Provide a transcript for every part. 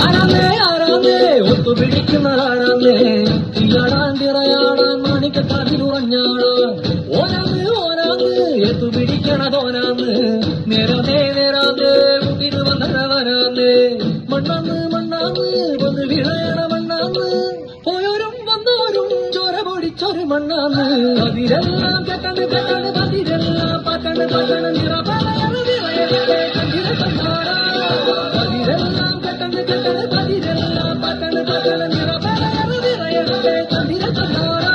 ആരാന്നേ ആരാന്നേ ഒത്തുപിടിക്കുന്നതാരാന്നേ തിരയാടാൻ മാണിക്കത്താതിലുറഞ്ഞാടാൻ ഓനാന്ന് ഓനാന്ന് എത്തുപിടിക്കണതോനാന്ന് നേരാന്നേ നേരാന്നേ മുതിര് വന്നവനാന്നേ മണ്ണാന്ന് മണ്ണാന്ന് വന്ന് വിളയണ മണ്ണാന്ന് പോയോരും വന്നോരും ചോര പൊടിച്ചൊരു മണ്ണാന്ന് അതിരെല്ലാം കെട്ടണ് കെട്ടണ് പതിരെല്ലാം പട്ടണ് പട്ടണ് നിറപറയാണ് വിറയട്ടെ കണ്ടിര കണ്ടാടാ അതിരെല്ലാം കെട്ടണ് കെട്ടണ് പതിരെല്ലാം പട്ടണ് പട്ടണ് നിറപറയാണ് വിറയട്ടെ കണ്ടിര കണ്ടാടാ.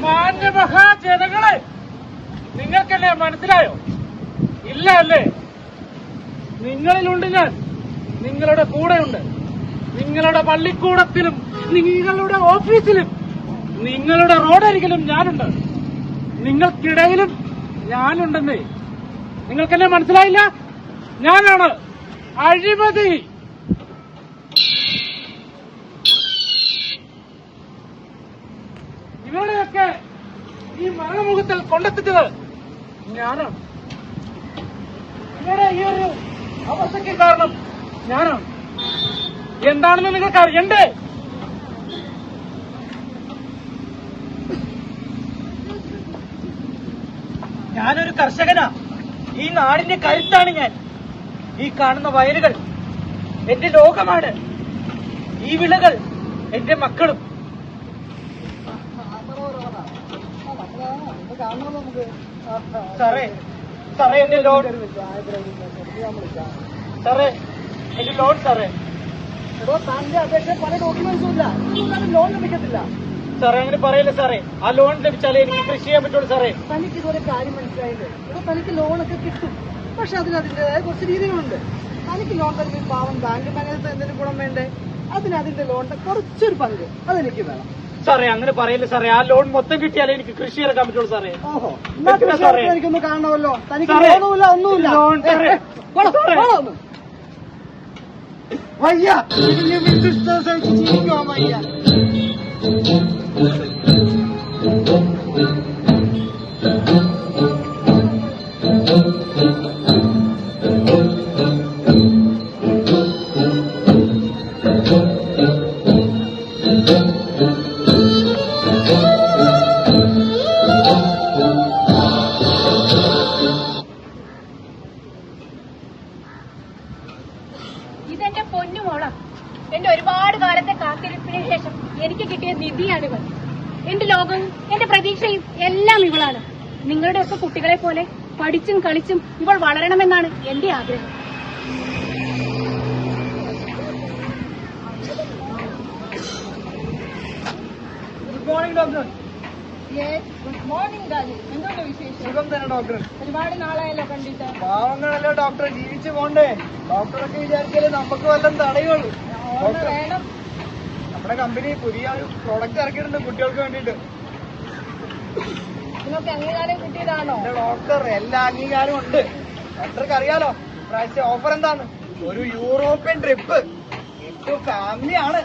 മാന്യമഹാജനങ്ങളെ, നിങ്ങൾക്കെന്നെ മനസ്സിലായോ? ഇല്ല അല്ലേ? നിങ്ങളിലുണ്ട് ഞാൻ, നിങ്ങളുടെ കൂടെയുണ്ട്. നിങ്ങളുടെ പള്ളിക്കൂടത്തിലും നിങ്ങളുടെ ഓഫീസിലും നിങ്ങളുടെ റോഡരികിലും ഞാനുണ്ട്. നിങ്ങൾക്കിടയിലും ഞാനുണ്ടെന്നേ. നിങ്ങൾക്കെന്നെ മനസ്സിലായില്ല? ഞാനാണ് അഴിമതി. ഇവരുടെയൊക്കെ ഈ മരണമുഖത്തിൽ കൊണ്ടെത്തിച്ചത് ഞാനാണ്. ഇവരുടെ ഈ ഒരു അവസ്ഥയ്ക്ക് കാരണം ഞാനാണ്. എന്താണെന്ന് നിങ്ങൾക്ക് അറിയണ്ടേ? ഞാനൊരു കർഷകനാ. ഈ നാടിന്റെ കരുത്താണ് ഞാൻ. ഈ കാണുന്ന വയലുകൾ എന്റെ ലോകമാണ്. ഈ വിളകൾ എന്റെ മക്കളും. സാറേ സാറേ എന്റെ ലോൺ സാറേ എന്റെ ലോൺ സാറേ. താങ്കളുടെ അപേക്ഷ പല ഡോക്യുമെന്റ്സും ഇല്ല, ലോൺ ലഭിക്കത്തില്ല സാറേ. അങ്ങനെ പറയല്ലേ സാറേ. ആ ലോൺ ലഭിച്ചാലേ എനിക്ക് കൃഷി ചെയ്യാൻ പറ്റുള്ളൂ സാറേ. തനിക്ക് ഇതുവരെ കാര്യം മനസ്സിലായില്ലേ? തനിക്ക് ലോണൊക്കെ കിട്ടും, പക്ഷെ അതിൻ്റെതായ കുറച്ച് രീതികളുണ്ട്. തനിക്ക് ലോൺ തനിക്ക് പാവം ബാങ്ക് മാനേജർ എന്തെങ്കിലും ഗുണം വേണ്ടേ? അതിന്റെ ലോണിന്റെ കുറച്ചൊരു പങ്ക് അതെനിക്ക് വേണം സാറേ. അങ്ങനെ പറയല്ലേ സാറേ. ആ ലോൺ മൊത്തം കിട്ടിയാലേ എനിക്ക് കൃഷി ഇറക്കാൻ പറ്റുള്ളൂ സാറേ. ഓഹോ, എനിക്കൊന്ന് കാണണമല്ലോ. തനിക്ക് ലോണുമില്ല ഒന്നുമില്ല. വയ്യ ജീവിക്കുവാൻ വയ്യ. ഇതെന്റെ പൊന്നുമോളാ. എന്റെ ഒരുപാട് കാലത്തെ കാത്തിരിപ്പിന് ശേഷം എനിക്ക് കിട്ടിയ നിധിയാണിവൾ. എന്റെ ലോകവും എന്റെ പ്രതീക്ഷയും എല്ലാം ഇവളാണ്. നിങ്ങളുടെയൊക്കെ കുട്ടികളെ പോലെ പഠിച്ചും കളിച്ചും ഇവൾ വളരണമെന്നാണ് എന്റെ ആഗ്രഹം. Good morning doctor. Good morning Raju. എന്തുകൊണ്ട് വിശേഷം? സുഖം തന്നെ ഡോക്ടർ. ഒരുപാട് നാളായല്ലോ കണ്ടിട്ട്. പാവങ്ങളല്ലോ ഡോക്ടർ, ജീവിച്ചു പോണ്ടേ? ഡോക്ടറൊക്കെ വിചാരിച്ചാലേ നമുക്ക് വല്ലതും തടയുള്ളൂ. വേണം. നമ്മുടെ കമ്പനി പുതിയ ഒരു പ്രോഡക്റ്റ് ഇറക്കിയിട്ടുണ്ട് കുട്ടികൾക്ക് വേണ്ടിയിട്ട്. ഇതിനൊക്കെ അംഗീകാരം കിട്ടിയതാണോ? ഡോക്ടർ എല്ലാ അംഗീകാരവും ഉണ്ട്. ഡോക്ടർക്ക് അറിയാലോ പ്രാവശ്യം ഓഫർ എന്താണ്? ഒരു യൂറോപ്യൻ ട്രിപ്പ്. ഏറ്റവും ഫാമിലിയാണ്.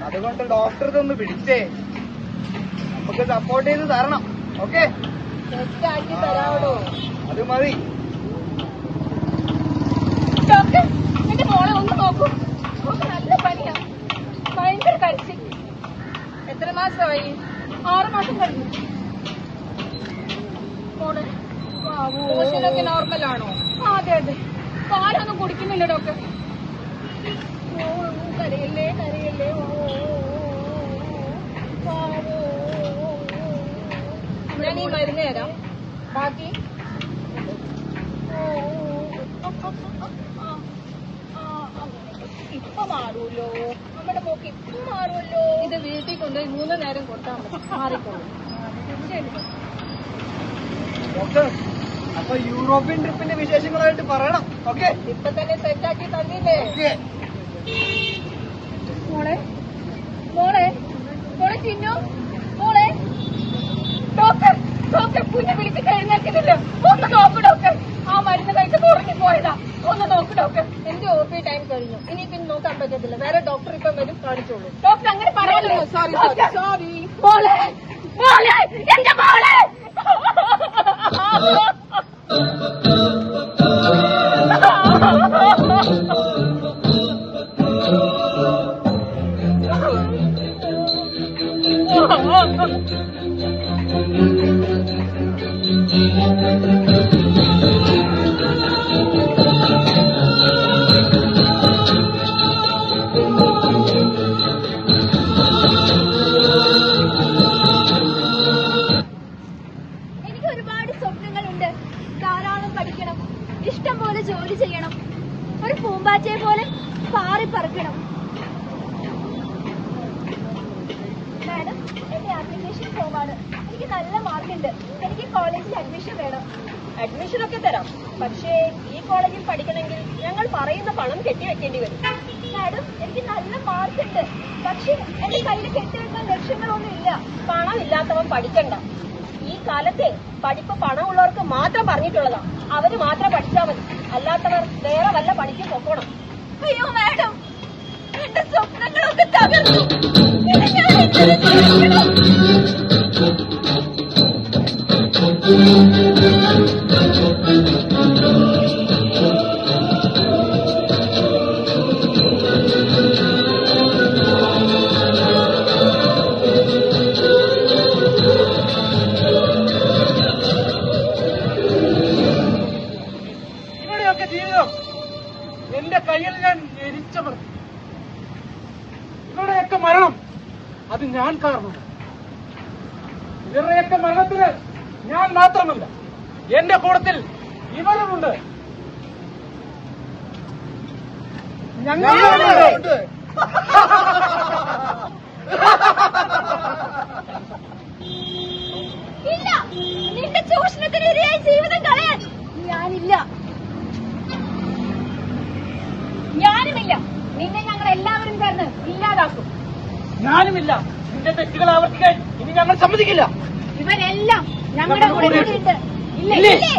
അതുകൊണ്ട് ഡോക്ടർ ഇതൊന്ന് പിടിച്ചേ, നമുക്ക് സപ്പോർട്ട് ചെയ്ത് തരണം. ഓക്കെ, സെറ്റാക്കി തരാവടോ. അത് മതി. ഡോക്ടർ, എന്റെ മോളെ ഒന്ന് നോക്കൂ. നല്ല പനിയാ, ഭയങ്കര കരച്ചിൽ. എത്ര മാസമായി? 6 മാസം കഴിഞ്ഞു. പോഷനൊക്കെ നോർമലാണോ? അതെ അതെ. പാലൊന്നും കുടിക്കുന്നില്ല ഡോക്ടർ. കരയല്ലേ കരയല്ലേ. ഞാൻ ഈ മരുന്ന് തരാം, ബാക്കി ഇപ്പൊ മാറൂല്ലോ. നമ്മുടെ മോക്ക് ഇപ്പൊ മാറുമല്ലോ. ഇത് വീട്ടിൽ കൊണ്ടുപോയി 3 നേരം കൊടുത്താൽ മതി, മാറിക്കോളൂ. ശരി. ഡോക്ടർ, അപ്പൊ യൂറോപ്യൻ ട്രിപ്പിന്റെ വിശേഷങ്ങളായിട്ട് പറയണം. ഓക്കെ, ഇപ്പൊ തന്നെ സെറ്റാക്കി തന്നില്ലേ? മോളെ മോളെ മോളെ ചിന്നു, മോളെ. ഡോക്ടർ ഡോക്ടർ കുഞ്ഞെ വിളിച്ച് കഴിഞ്ഞേക്കുന്നില്ല. ഒന്ന് നോക്കൂ ഡോക്ടർ. ആ മരുന്ന് കഴിച്ച് ഉറങ്ങിപ്പോയതാ. ഒന്ന് നോക്കൂ ഡോക്ടർ. എന്റെ OP ടൈം കഴിഞ്ഞു. ഇനി പിന്നെ നോക്കാൻ പറ്റത്തില്ല. വേറെ ഡോക്ടർ ഇപ്പം വരും, കാണിച്ചോളൂ. ഡോക്ടർ അങ്ങനെ പറയല്ലോ. സോറി. മോളെ മോളെ, എന്റെ മോളെ. എനിക്ക് ഒരുപാട് സ്വപ്നങ്ങളുണ്ട്. ധാരാളം പഠിക്കണം, ഇഷ്ടം പോലെ ജോലി ചെയ്യണം, ഒരു പൂമ്പാറ്റയെ പോലെ പാറി പറക്കണം. മാഡം, എന്റെ ആപ്ലിക്കേഷൻ ഫോമാണ്. എനിക്ക് നല്ല മാർക്കുണ്ട്. എനിക്ക് കോളേജിൽ അഡ്മിഷൻ വേണം. അഡ്മിഷൻ ഒക്കെ തരാം, പക്ഷേ ഈ കോളേജിൽ പഠിക്കണമെങ്കിൽ ഞങ്ങൾ പറയുന്ന പണം കെട്ടിവെക്കേണ്ടി വരും. മാഡം, എനിക്ക് നല്ല മാർക്കുണ്ട്, പക്ഷേ എന്റെ കയ്യിൽ കെട്ടിവെക്കാൻ ലക്ഷ്യങ്ങളൊന്നും ഇല്ല. പണം ഇല്ലാത്തവൻ പഠിക്കണ്ട. ഈ കാലത്തെ പഠിപ്പ് പണമുള്ളവർക്ക് മാത്രം പറഞ്ഞിട്ടുള്ളതാ. അവര് മാത്രം പഠിച്ചാൽ മതി, അല്ലാത്തവർ വേറെ വല്ല പണിക്ക് പൊക്കോണം. അയ്യോ മാഡം, എന്റെ സ്വപ്നങ്ങളൊക്കെ തകർന്നു. ഇത് ഞാൻ എങ്ങനെ ജീവിക്കണം? ഇവിടെയൊക്കെ ജീവിതം എന്റെ കയ്യിൽ ഞാൻ എരിച്ചവർ. ഇവരുടെയൊക്കെ മരണം അത് ഞാൻ കാരണമാണ്. ഇവരുടെയൊക്കെ മരണത്തിന് ഞാൻ മാത്രമല്ല, എന്റെ കൂട്ടത്തിൽ ഇവരുമുണ്ട്. ഞങ്ങളുണ്ട്. ഇല്ല, നിന്റെ ചൂഷണത്തിനെതിരായി ജീവിതം കളയാൻ ഞാനില്ല. ഞാനുമില്ല. നിന്നെ ഞങ്ങൾ എല്ലാവരും ചേർന്ന് ഇല്ലാതാക്കും. ഞാനുമില്ല. നിന്റെ തെറ്റുകൾ ആവർത്തിക്കാൻ ഇനി ഞങ്ങൾ സമ്മതിക്കില്ല. ഇവരെല്ലാം ഞങ്ങളുടെ കൂടെ ഉണ്ട്. ഇല്ലേ?